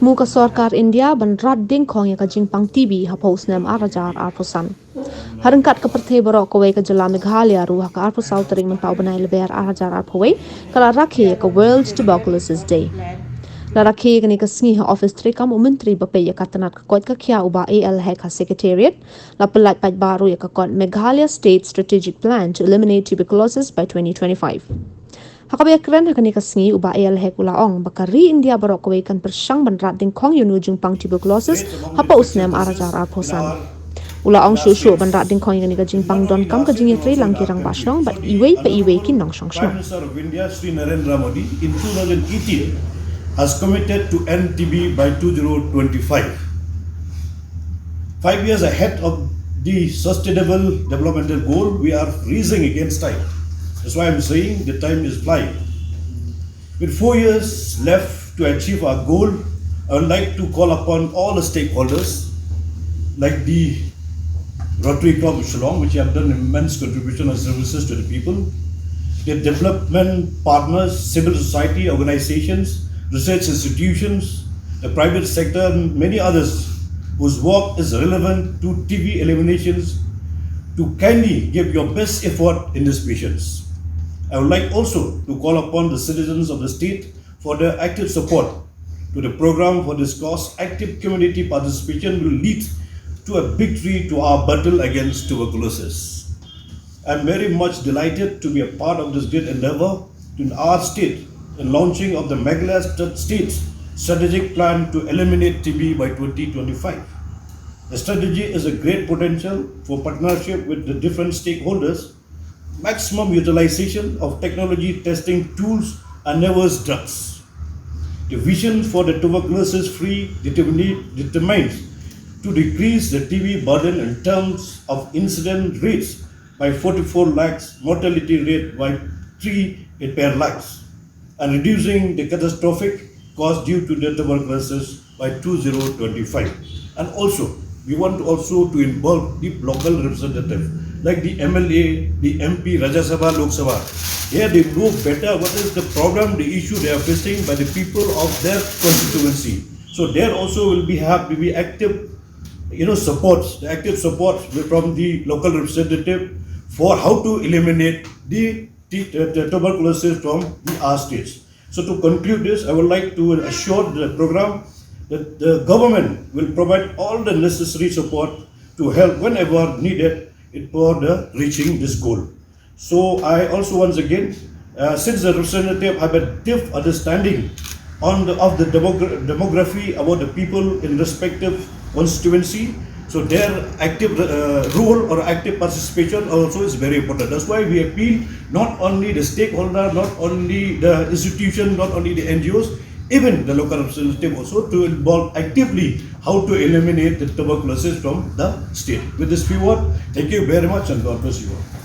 Thmu ka sorkar India ban rat dyngkhong ya ka jingpang TB hapoh snem arajar arpusan. Harangkat ka perthe borok kawai ka jala Meghalaya ruha ka arpusau tering mentau banai leber arajar arpawai kala rakhe ka World Tuberculosis Day. La rakhe ka ni ka sngi ha office trikam menteri bape ya katanat ka kot ka kya uba AL ha secretariat la pelat pat baru ya ka kot Meghalaya State Strategic Plan to eliminate tuberculosis by 2025. Hakabaya keren hakani kasngi uba AL ulaong bakari India barok kawai kan persang banrat dyngkhong yunu jingpang tuberculosis hapoh snem arajar arposan. Ulaong shushu banrat dyngkhong yani ka jingpang don kam ka jingetri langkirang basnong but iwei pa iwei kin nong shong Prime Minister of India Sri Narendra Modi in 2018 has committed to end TB by 2025. 5 years ahead of the sustainable developmental goal, we are racing against time. That's why I'm saying the time is flying. With 4 years left to achieve our goal, I would like to call upon all the stakeholders, like the Rotary Club of Shillong, which have done immense contribution and services to the people, the development partners, civil society organizations, research institutions, the private sector, and many others whose work is relevant to TB eliminations to kindly give your best effort in this patients. I would like also to call upon the citizens of the state for their active support to the program for this cause. Active community participation will lead to a victory to our battle against tuberculosis. I am very much delighted to be a part of this great endeavor in our state in launching of the Meghalaya State Strategic Plan to eliminate TB by 2025. The strategy is a great potential for partnership with the different stakeholders, maximum utilization of technology testing tools and nervous drugs. The vision for the tuberculosis-free determines to decrease the TB burden in terms of incident rates by 44 lakhs, mortality rate by 3 per lakhs, and reducing the catastrophic cost due to the tuberculosis by 2025. And also, we want to involve the local representatives like the MLA, the MP, Rajya Sabha, Lok Sabha. Here they know better what is the problem, the issue they are facing by the people of their constituency. So there also will have to be active, support, the active support from the local representative for how to eliminate the tuberculosis from our states. So to conclude this, I would like to assure the program that the government will provide all the necessary support to help whenever needed for the reaching this goal. So I also once again, since the representative have a deep understanding of the demography about the people in respective constituency, so their active role or active participation also is very important. That's why we appeal not only the stakeholder, not only the institution, not only the NGOs, even the local representative also to involve actively how to eliminate the tuberculosis from the state. With this few words, thank you very much and God bless you all.